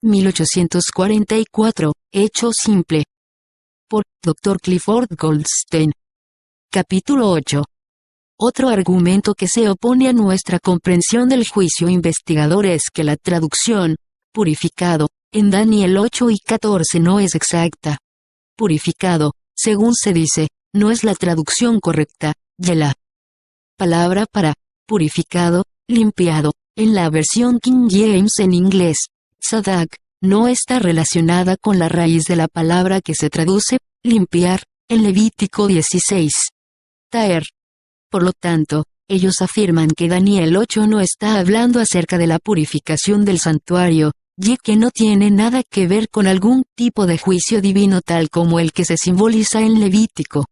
1844, Hecho simple. Por Dr. Clifford Goldstein. Capítulo 8. Otro argumento que se opone a nuestra comprensión del juicio investigador es que la traducción, purificado, en Daniel 8 y 14 no es exacta. Purificado, según se dice, no es la traducción correcta, y la palabra para purificado, limpiado, en la versión King James en inglés, tzadak, no está relacionada con la raíz de la palabra que se traduce, limpiar, en Levítico 16. Taer. Por lo tanto, ellos afirman que Daniel 8 no está hablando acerca de la purificación del santuario, y que no tiene nada que ver con algún tipo de juicio divino tal como el que se simboliza en Levítico.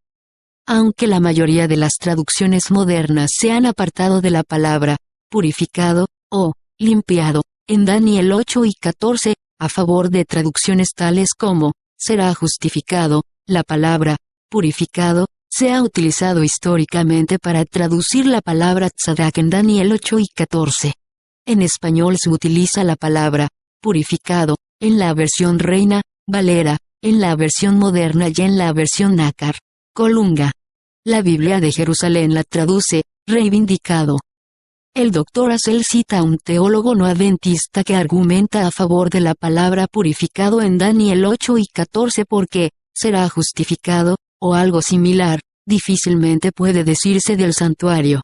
Aunque la mayoría de las traducciones modernas se han apartado de la palabra purificado o limpiado en Daniel 8 y 14 a favor de traducciones tales como será justificado, la palabra purificado se ha utilizado históricamente para traducir la palabra tzadak en Daniel 8 y 14. En español se utiliza la palabra purificado en la versión Reina Valera, en la versión moderna y en la versión Nácar Colunga. La Biblia de Jerusalén la traduce reivindicado. El Dr. Hassel cita a un teólogo no adventista que argumenta a favor de la palabra purificado en Daniel 8 y 14 porque será justificado, o algo similar, difícilmente puede decirse del santuario.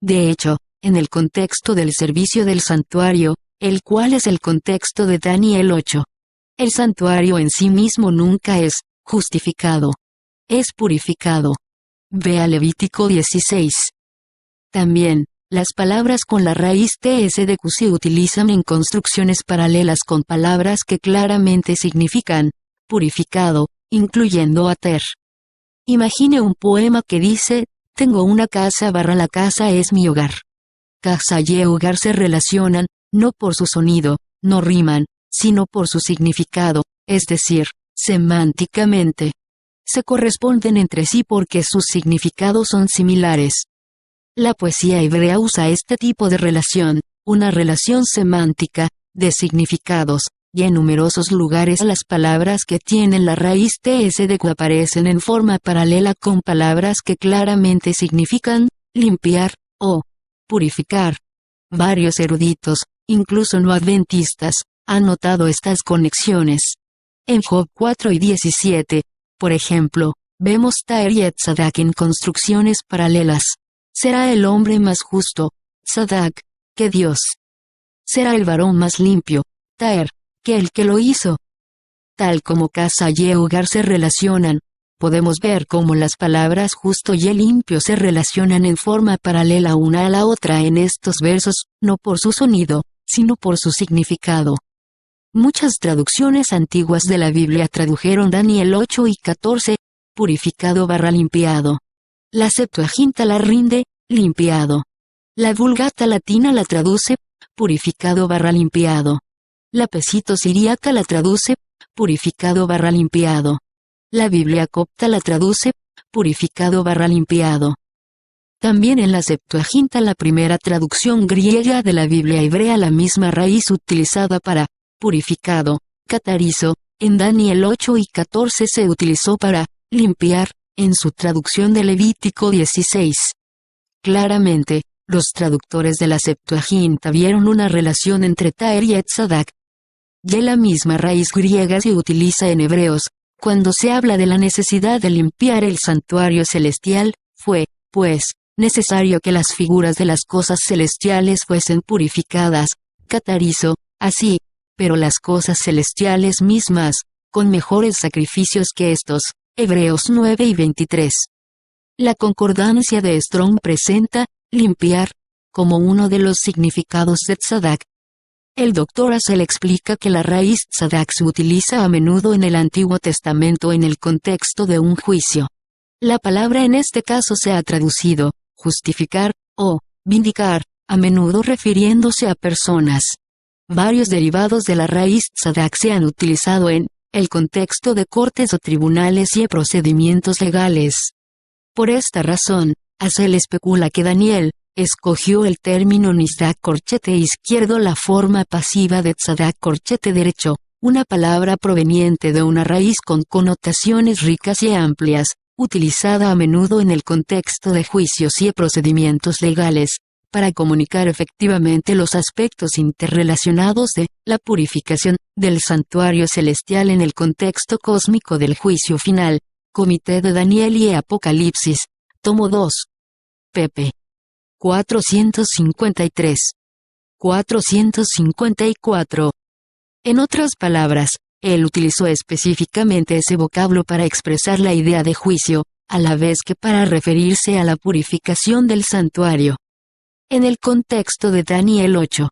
De hecho, en el contexto del servicio del santuario, el cual es el contexto de Daniel 8, el santuario en sí mismo nunca es justificado. Es purificado. Vea Levítico 16. También, las palabras con la raíz tsdq se utilizan en construcciones paralelas con palabras que claramente significan purificado, incluyendo ater. Imagine un poema que dice, tengo una casa la casa es mi hogar. Casa y hogar se relacionan, no por su sonido, no riman, sino por su significado, es decir, semánticamente. Se corresponden entre sí porque sus significados son similares. La poesía hebrea usa este tipo de relación, una relación semántica, de significados, y en numerosos lugares las palabras que tienen la raíz tsdq aparecen en forma paralela con palabras que claramente significan limpiar o purificar. Varios eruditos, incluso no adventistas, han notado estas conexiones. En Job 4 y 17, por ejemplo, vemos Taer y tzadak en construcciones paralelas. Será el hombre más justo, tzadak, que Dios. Será el varón más limpio, Taer, que el que lo hizo. Tal como casa y hogar se relacionan, podemos ver cómo las palabras justo y limpio se relacionan en forma paralela una a la otra en estos versos, no por su sonido, sino por su significado. Muchas traducciones antiguas de la Biblia tradujeron Daniel 8 y 14, purificado / limpiado. La Septuaginta la rinde, limpiado. La Vulgata latina la traduce, purificado / limpiado. La Pesito siríaca la traduce, purificado / limpiado. La Biblia copta la traduce, purificado / limpiado. También en la Septuaginta, la primera traducción griega de la Biblia hebrea, la misma raíz utilizada para purificado, catarizo, en Daniel 8 y 14 se utilizó para limpiar, en su traducción de Levítico 16. Claramente, los traductores de la Septuaginta vieron una relación entre Taer y tzadak. Y la misma raíz griega se utiliza en Hebreos, cuando se habla de la necesidad de limpiar el santuario celestial, fue, pues, necesario que las figuras de las cosas celestiales fuesen purificadas, catarizo, así, pero las cosas celestiales mismas, con mejores sacrificios que estos. Hebreos 9 y 23. La concordancia de Strong presenta, limpiar, como uno de los significados de tzadak. El Dr. Hassel explica que la raíz tzadak se utiliza a menudo en el Antiguo Testamento en el contexto de un juicio. La palabra en este caso se ha traducido, justificar, o vindicar, a menudo refiriéndose a personas. Varios derivados de la raíz tzadak se han utilizado en el contexto de cortes o tribunales y procedimientos legales. Por esta razón, Hassel especula que Daniel escogió el término nizdak corchete izquierdo, la forma pasiva de tzadak corchete derecho, una palabra proveniente de una raíz con connotaciones ricas y amplias, utilizada a menudo en el contexto de juicios y procedimientos legales, para comunicar efectivamente los aspectos interrelacionados de la purificación del santuario celestial en el contexto cósmico del juicio final. Comité de Daniel y Apocalipsis, tomo 2. pp. 453. 454. En otras palabras, él utilizó específicamente ese vocablo para expresar la idea de juicio, a la vez que para referirse a la purificación del santuario. En el contexto de Daniel 8,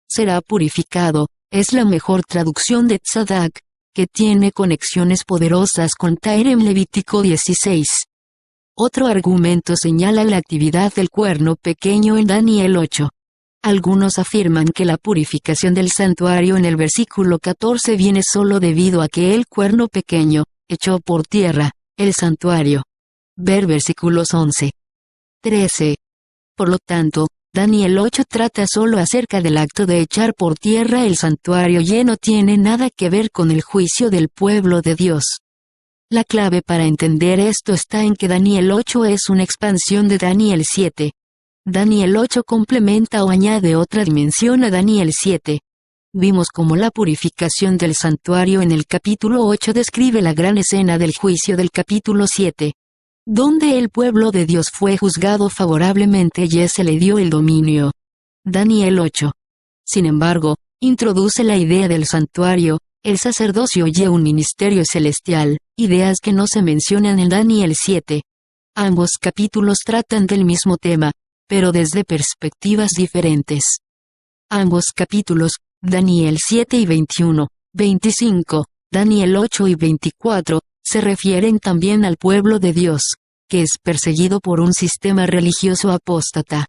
será purificado, es la mejor traducción de Tzadak, que tiene conexiones poderosas con Taher en Levítico 16. Otro argumento señala la actividad del cuerno pequeño en Daniel 8. Algunos afirman que la purificación del santuario en el versículo 14 viene solo debido a que el cuerno pequeño echó por tierra el santuario. Ver versículos 11. 13. Por lo tanto, Daniel 8 trata solo acerca del acto de echar por tierra el santuario y no tiene nada que ver con el juicio del pueblo de Dios. La clave para entender esto está en que Daniel 8 es una expansión de Daniel 7. Daniel 8 complementa o añade otra dimensión a Daniel 7. Vimos cómo la purificación del santuario en el capítulo 8 describe la gran escena del juicio del capítulo 7, donde el pueblo de Dios fue juzgado favorablemente y se le dio el dominio. Daniel 8. Sin embargo, introduce la idea del santuario, el sacerdocio y un ministerio celestial, ideas que no se mencionan en Daniel 7. Ambos capítulos tratan del mismo tema, pero desde perspectivas diferentes. Ambos capítulos, Daniel 7 y 21, 25, Daniel 8 y 24, se refieren también al pueblo de Dios, que es perseguido por un sistema religioso apóstata.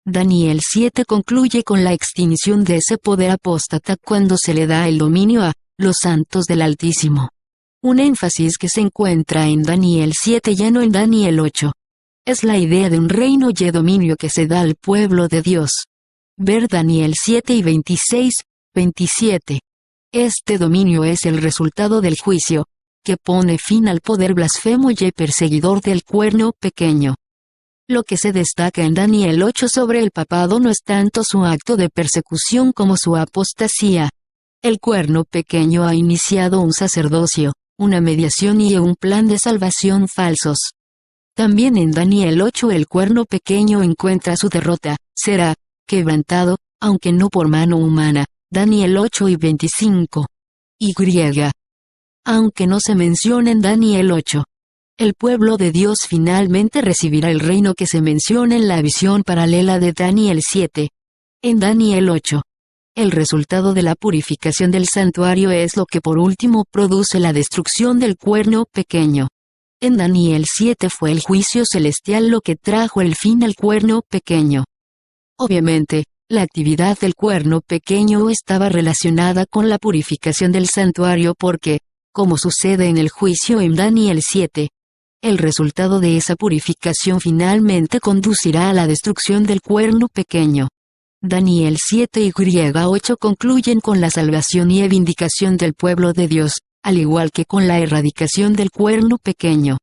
Daniel 7 concluye con la extinción de ese poder apóstata cuando se le da el dominio a los santos del Altísimo. Un énfasis que se encuentra en Daniel 7 ya no en Daniel 8. Es la idea de un reino y dominio que se da al pueblo de Dios. Ver Daniel 7 y 26, 27. Este dominio es el resultado del juicio, que pone fin al poder blasfemo y perseguidor del cuerno pequeño. Lo que se destaca en Daniel 8 sobre el papado no es tanto su acto de persecución como su apostasía. El cuerno pequeño ha iniciado un sacerdocio, una mediación y un plan de salvación falsos. También en Daniel 8 el cuerno pequeño encuentra su derrota, será quebrantado, aunque no por mano humana. Daniel 8 y 25. Y. Aunque no se menciona en Daniel 8. El pueblo de Dios finalmente recibirá el reino que se menciona en la visión paralela de Daniel 7. En Daniel 8. El resultado de la purificación del santuario es lo que por último produce la destrucción del cuerno pequeño. En Daniel 7 fue el juicio celestial lo que trajo el fin al cuerno pequeño. Obviamente, la actividad del cuerno pequeño estaba relacionada con la purificación del santuario porque, como sucede en el juicio en Daniel 7, el resultado de esa purificación finalmente conducirá a la destrucción del cuerno pequeño. Daniel 7 y 8 concluyen con la salvación y vindicación del pueblo de Dios, al igual que con la erradicación del cuerno pequeño.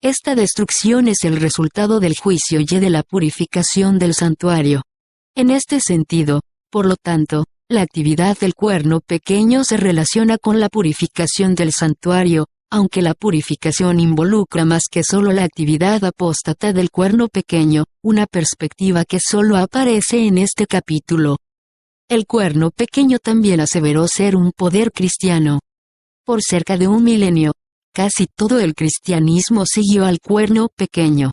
Esta destrucción es el resultado del juicio y de la purificación del santuario. En este sentido, por lo tanto, la actividad del cuerno pequeño se relaciona con la purificación del santuario, aunque la purificación involucra más que solo la actividad apóstata del cuerno pequeño, una perspectiva que solo aparece en este capítulo. El cuerno pequeño también aseveró ser un poder cristiano. Por cerca de un milenio, casi todo el cristianismo siguió al cuerno pequeño.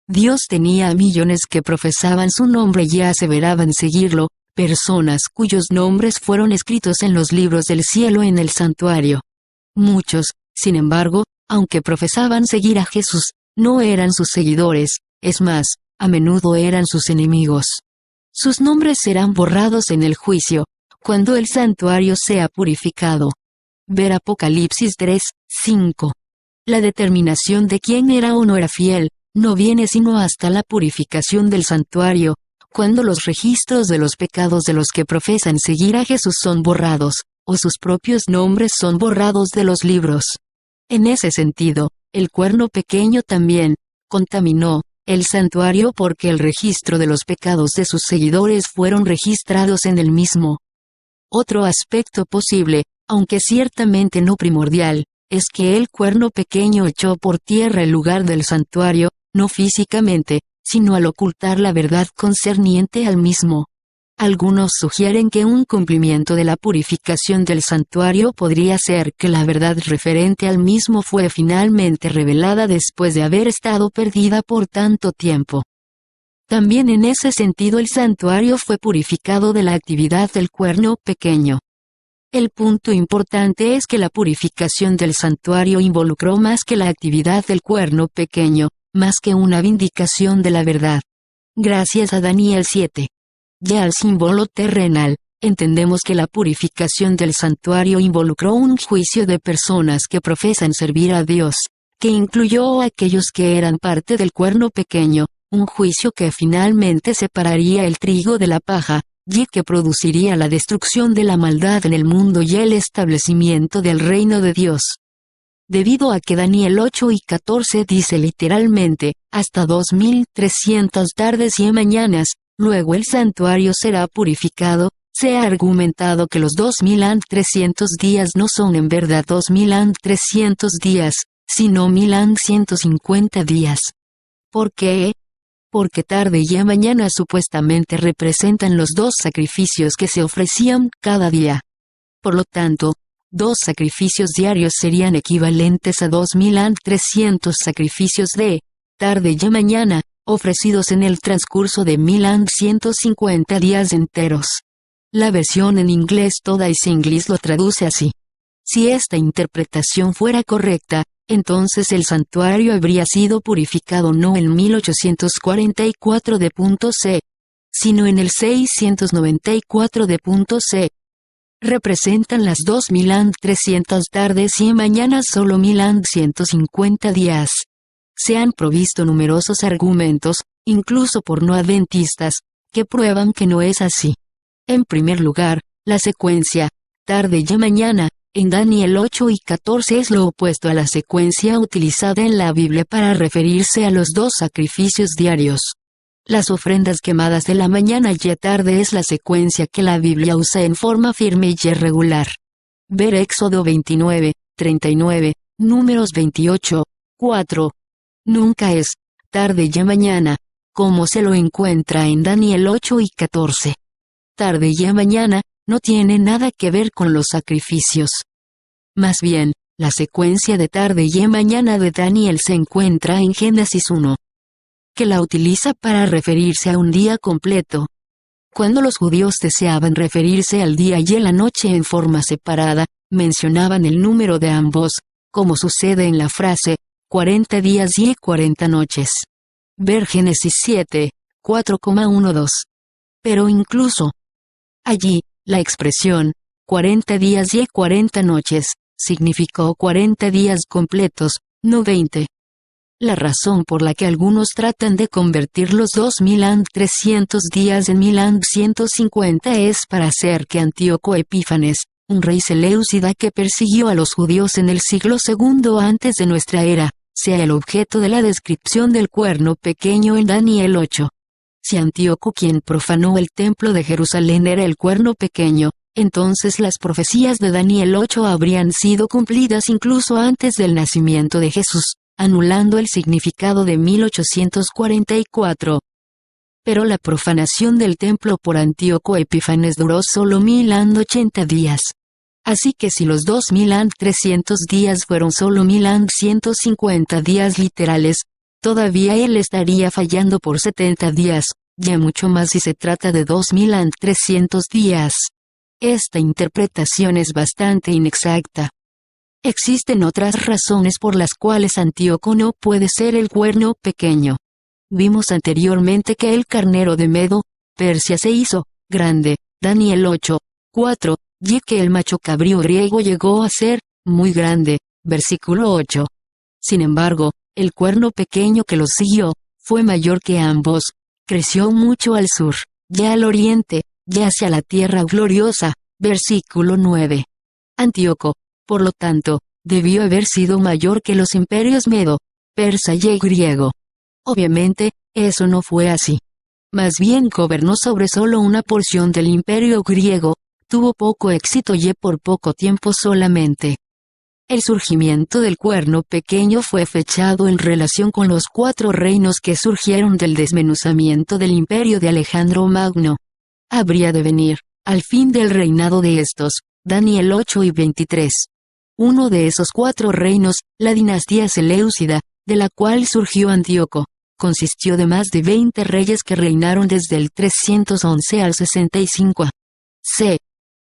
Dios tenía a millones que profesaban su nombre y aseveraban seguirlo, personas cuyos nombres fueron escritos en los libros del cielo en el santuario. Muchos, sin embargo, aunque profesaban seguir a Jesús, no eran sus seguidores, es más, a menudo eran sus enemigos. Sus nombres serán borrados en el juicio, cuando el santuario sea purificado. Ver Apocalipsis 3, 5. La determinación de quién era o no era fiel, no viene sino hasta la purificación del santuario, cuando los registros de los pecados de los que profesan seguir a Jesús son borrados. o sus propios nombres son borrados de los libros. En ese sentido, el cuerno pequeño también contaminó el santuario porque el registro de los pecados de sus seguidores fueron registrados en el mismo. Otro aspecto posible, aunque ciertamente no primordial, es que el cuerno pequeño echó por tierra el lugar del santuario, no físicamente, sino al ocultar la verdad concerniente al mismo. Algunos sugieren que un cumplimiento de la purificación del santuario podría ser que la verdad referente al mismo fue finalmente revelada después de haber estado perdida por tanto tiempo. También en ese sentido el santuario fue purificado de la actividad del cuerno pequeño. El punto importante es que la purificación del santuario involucró más que la actividad del cuerno pequeño, más que una vindicación de la verdad. Gracias a Daniel 7. Ya al símbolo terrenal, entendemos que la purificación del santuario involucró un juicio de personas que profesan servir a Dios, que incluyó a aquellos que eran parte del cuerno pequeño, un juicio que finalmente separaría el trigo de la paja, y que produciría la destrucción de la maldad en el mundo y el establecimiento del reino de Dios. Debido a que Daniel 8 y 14 dice literalmente, hasta 2300 tardes y mañanas, luego el santuario será purificado, se ha argumentado que los 2300 días no son en verdad 2300 días, sino 1150 días. ¿Por qué? Porque tarde y mañana supuestamente representan los dos sacrificios que se ofrecían cada día. Por lo tanto, 2 sacrificios diarios serían equivalentes a 2300 sacrificios de tarde y mañana, ofrecidos en el transcurso de 1150 días enteros. La versión en inglés Today's English lo traduce así. Si esta interpretación fuera correcta, entonces el santuario habría sido purificado no en 1844 d.C., sino en el 694 d.C. Representan las 2300 tardes y mañanas solo 1150 días. Se han provisto numerosos argumentos, incluso por no adventistas, que prueban que no es así. En primer lugar, la secuencia, tarde y mañana, en Daniel 8 y 14 es lo opuesto a la secuencia utilizada en la Biblia para referirse a los 2 sacrificios diarios. Las ofrendas quemadas de la mañana y tarde es la secuencia que la Biblia usa en forma firme y regular. Ver Éxodo 29, 39, Números 28, 4. Nunca es, tarde y mañana, como se lo encuentra en Daniel 8 y 14. Tarde y mañana, no tiene nada que ver con los sacrificios. Más bien, la secuencia de tarde y mañana de Daniel se encuentra en Génesis 1, que la utiliza para referirse a un día completo. Cuando los judíos deseaban referirse al día y a la noche en forma separada, mencionaban el número de ambos, como sucede en la frase, 40 días y 40 noches. Ver Génesis 7, 4,12. Pero incluso allí, la expresión, 40 días y 40 noches, significó 40 días completos, no 20. La razón por la que algunos tratan de convertir los 2300 días en 1150 es para hacer que Antíoco Epífanes, un rey seleucida que persiguió a los judíos en el siglo II antes de nuestra era, sea el objeto de la descripción del cuerno pequeño en Daniel 8. Si Antíoco quien profanó el templo de Jerusalén era el cuerno pequeño, entonces las profecías de Daniel 8 habrían sido cumplidas incluso antes del nacimiento de Jesús, anulando el significado de 1844. Pero la profanación del templo por Antíoco Epífanes duró solo 1080 días. Así que si los 2300 días fueron solo 1150 días literales, todavía él estaría fallando por 70 días, ya mucho más si se trata de 2300 días. Esta interpretación es bastante inexacta. Existen otras razones por las cuales Antíoco no puede ser el cuerno pequeño. Vimos anteriormente que el carnero de Medo, Persia se hizo grande, Daniel 8, 4, y que el macho cabrío griego llegó a ser muy grande, versículo 8. Sin embargo, el cuerno pequeño que los siguió, fue mayor que ambos, creció mucho al sur, ya al oriente, ya hacia la tierra gloriosa, versículo 9. Antíoco, por lo tanto, debió haber sido mayor que los imperios medo, persa y griego. Obviamente, eso no fue así. Más bien gobernó sobre solo una porción del imperio griego, tuvo poco éxito y por poco tiempo solamente. El surgimiento del cuerno pequeño fue fechado en relación con los 4 reinos que surgieron del desmenuzamiento del imperio de Alejandro Magno. Habría de venir, al fin del reinado de estos, Daniel 8 y 23. Uno de esos 4 reinos, la dinastía Seleucida, de la cual surgió Antíoco, consistió de más de 20 reyes que reinaron desde el 311 al 65 a.C.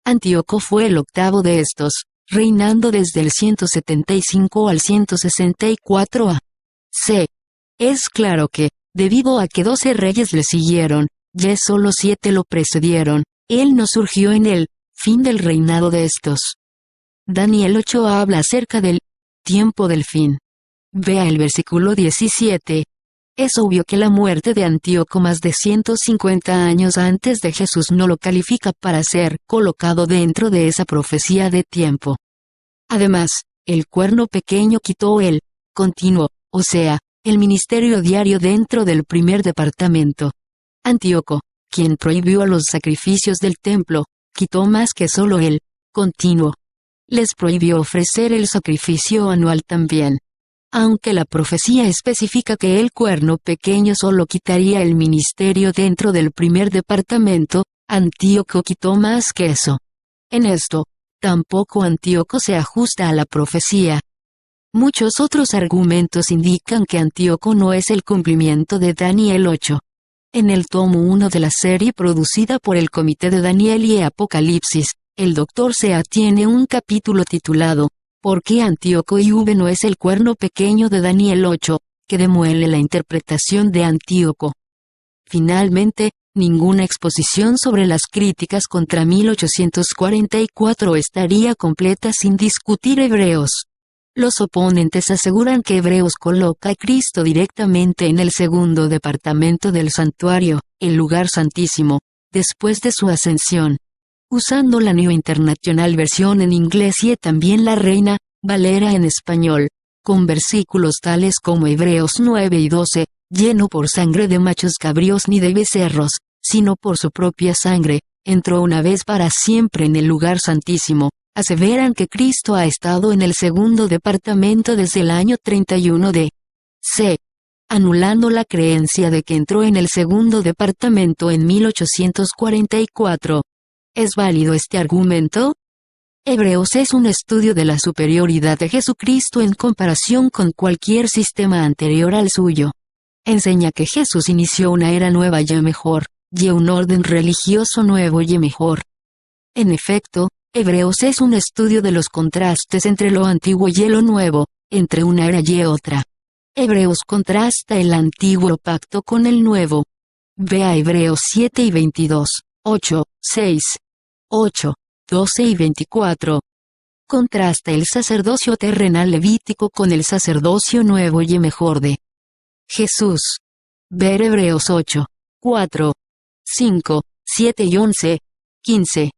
Antíoco fue el octavo de estos, reinando desde el 175 al 164 a.C. Es claro que, debido a que 12 reyes le siguieron, ya solo 7 lo precedieron, él no surgió en el fin del reinado de estos. Daniel 8 habla acerca del tiempo del fin. Vea el versículo 17. Es obvio que la muerte de Antíoco más de 150 años antes de Jesús no lo califica para ser colocado dentro de esa profecía de tiempo. Además, el cuerno pequeño quitó el continuo, o sea, el ministerio diario dentro del primer departamento. Antíoco, quien prohibió los sacrificios del templo, quitó más que solo el continuo. Les prohibió ofrecer el sacrificio anual también. Aunque la profecía especifica que el cuerno pequeño solo quitaría el ministerio dentro del primer departamento, Antíoco quitó más que eso. En esto, tampoco Antíoco se ajusta a la profecía. Muchos otros argumentos indican que Antíoco no es el cumplimiento de Daniel 8. En el tomo 1 de la serie producida por el Comité de Daniel y Apocalipsis, el Dr. Sea tiene un capítulo titulado ¿Por qué Antíoco y V no es el cuerno pequeño de Daniel 8?, que demuele la interpretación de Antíoco. Finalmente, ninguna exposición sobre las críticas contra 1844 estaría completa sin discutir Hebreos. Los oponentes aseguran que Hebreos coloca a Cristo directamente en el segundo departamento del santuario, el lugar santísimo, después de su ascensión. Usando la New International Version en inglés y también la Reina Valera en español, con versículos tales como Hebreos 9 y 12, lleno por sangre de machos cabríos ni de becerros, sino por su propia sangre, entró una vez para siempre en el lugar santísimo, aseveran que Cristo ha estado en el segundo departamento desde el año 31 de C, anulando la creencia de que entró en el segundo departamento en 1844. ¿Es válido este argumento? Hebreos es un estudio de la superioridad de Jesucristo en comparación con cualquier sistema anterior al suyo. Enseña que Jesús inició una era nueva y mejor, y un orden religioso nuevo y mejor. En efecto, Hebreos es un estudio de los contrastes entre lo antiguo y lo nuevo, entre una era y otra. Hebreos contrasta el antiguo pacto con el nuevo. Vea Hebreos 7 y 22, 8, 6, 8, 12 y 24. Contrasta el sacerdocio terrenal levítico con el sacerdocio nuevo y mejor de Jesús. Ver Hebreos 8, 4, 5, 7 y 11, 15.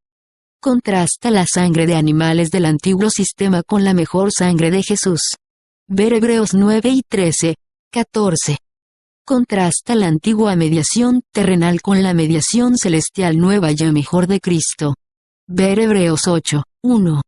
Contrasta la sangre de animales del antiguo sistema con la mejor sangre de Jesús. Ver Hebreos 9 y 13, 14. Contrasta la antigua mediación terrenal con la mediación celestial nueva y mejor de Cristo. Ver Hebreos 8, 1.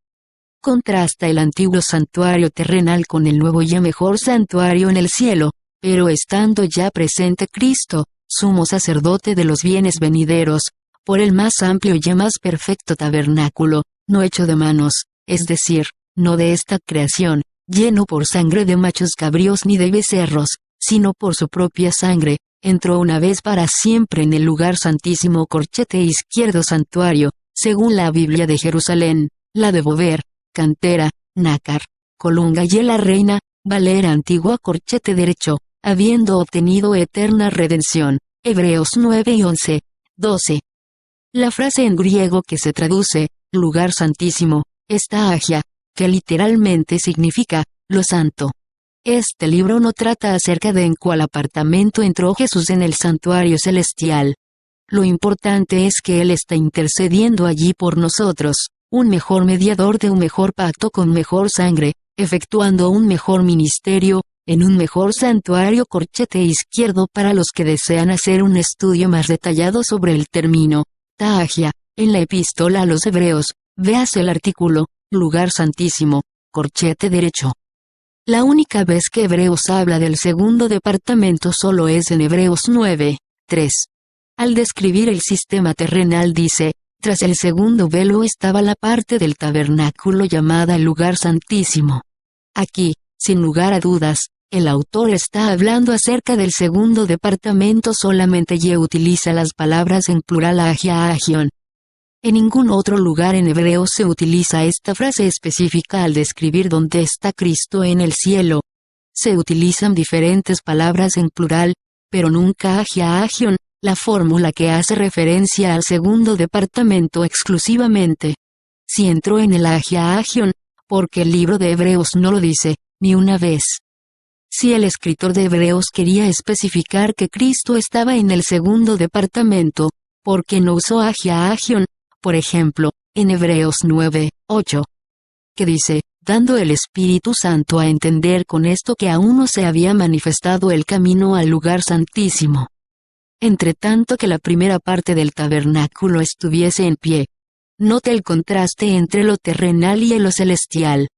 Contrasta el antiguo santuario terrenal con el nuevo y mejor santuario en el cielo, pero estando ya presente Cristo, sumo sacerdote de los bienes venideros, por el más amplio y más perfecto tabernáculo, no hecho de manos, es decir, no de esta creación, lleno por sangre de machos cabríos ni de becerros, sino por su propia sangre, entró una vez para siempre en el lugar santísimo corchete izquierdo santuario, según la Biblia de Jerusalén, la de Bover, cantera, nácar, colunga y la Reina Valera antigua corchete derecho, habiendo obtenido eterna redención. Hebreos 9 y 11, 12. La frase en griego que se traduce, lugar santísimo, está agia, que literalmente significa, lo santo. Este libro no trata acerca de en cuál apartamento entró Jesús en el santuario celestial. Lo importante es que Él está intercediendo allí por nosotros, un mejor mediador de un mejor pacto con mejor sangre, efectuando un mejor ministerio, en un mejor santuario corchete izquierdo para los que desean hacer un estudio más detallado sobre el término Tahagia, en la epístola a los Hebreos, véase el artículo, lugar santísimo, corchete derecho. La única vez que Hebreos habla del segundo departamento solo es en Hebreos 9, 3. Al describir el sistema terrenal dice, tras el segundo velo estaba la parte del tabernáculo llamada el lugar santísimo. Aquí, sin lugar a dudas, el autor está hablando acerca del segundo departamento solamente y utiliza las palabras en plural agia agion. En ningún otro lugar en hebreo se utiliza esta frase específica al describir dónde está Cristo en el cielo. Se utilizan diferentes palabras en plural, pero nunca agia agion, la fórmula que hace referencia al segundo departamento exclusivamente. Si entró en el agia agion, porque el libro de Hebreos no lo dice, ni una vez. Si el escritor de Hebreos quería especificar que Cristo estaba en el segundo departamento, ¿por qué no usó agia agion? Por ejemplo, en Hebreos 9, 8, que dice, dando el Espíritu Santo a entender con esto que aún no se había manifestado el camino al lugar santísimo. Entre tanto que la primera parte del tabernáculo estuviese en pie. Note el contraste entre lo terrenal y lo celestial.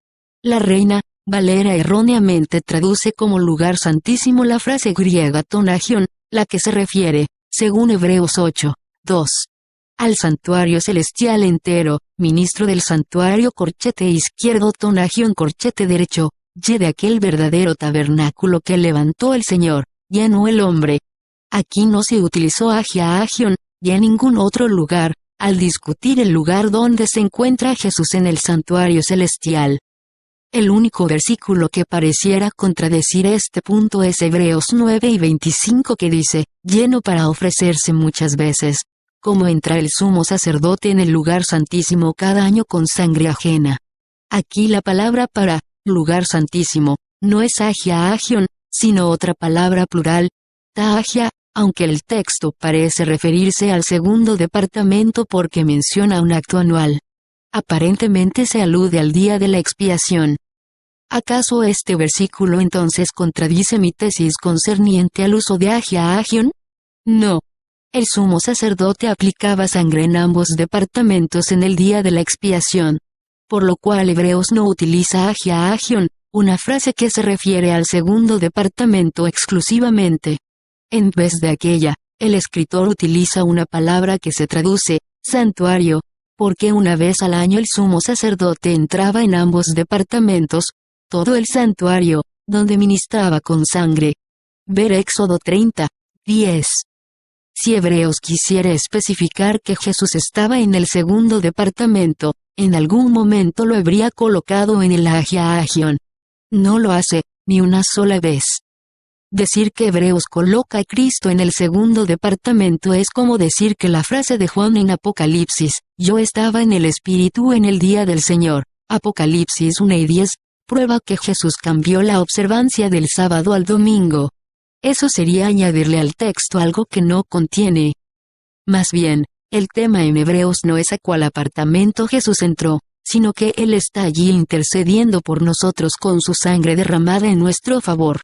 La Reina Valera erróneamente traduce como lugar santísimo la frase griega tonagion, la que se refiere, según Hebreos 8, 2. Al santuario celestial entero, ministro del santuario corchete izquierdo tonagion corchete derecho, y de aquel verdadero tabernáculo que levantó el Señor, ya no el hombre. Aquí no se utilizó agia agion, y en ningún otro lugar, al discutir el lugar donde se encuentra Jesús en el santuario celestial. El único versículo que pareciera contradecir este punto es Hebreos 9 y 25 que dice, lleno para ofrecerse muchas veces, como entra el sumo sacerdote en el lugar santísimo cada año con sangre ajena. Aquí la palabra para lugar santísimo no es agia agion, sino otra palabra plural, tahagia, aunque el texto parece referirse al segundo departamento porque menciona un acto anual. Aparentemente se alude al día de la expiación. ¿Acaso este versículo entonces contradice mi tesis concerniente al uso de agia agion? No. El sumo sacerdote aplicaba sangre en ambos departamentos en el día de la expiación. Por lo cual Hebreos no utiliza agia agion, una frase que se refiere al segundo departamento exclusivamente. En vez de aquella, el escritor utiliza una palabra que se traduce, santuario, porque una vez al año el sumo sacerdote entraba en ambos departamentos, todo el santuario, donde ministraba con sangre. Ver Éxodo 30, 10. Si Hebreos quisiera especificar que Jesús estaba en el segundo departamento, en algún momento lo habría colocado en el agia agion. No lo hace, ni una sola vez. Decir que Hebreos coloca a Cristo en el segundo departamento es como decir que la frase de Juan en Apocalipsis, yo estaba en el Espíritu en el día del Señor, Apocalipsis 1 y 10, prueba que Jesús cambió la observancia del sábado al domingo. Eso sería añadirle al texto algo que no contiene. Más bien, el tema en Hebreos no es a cuál apartamento Jesús entró, sino que Él está allí intercediendo por nosotros con su sangre derramada en nuestro favor.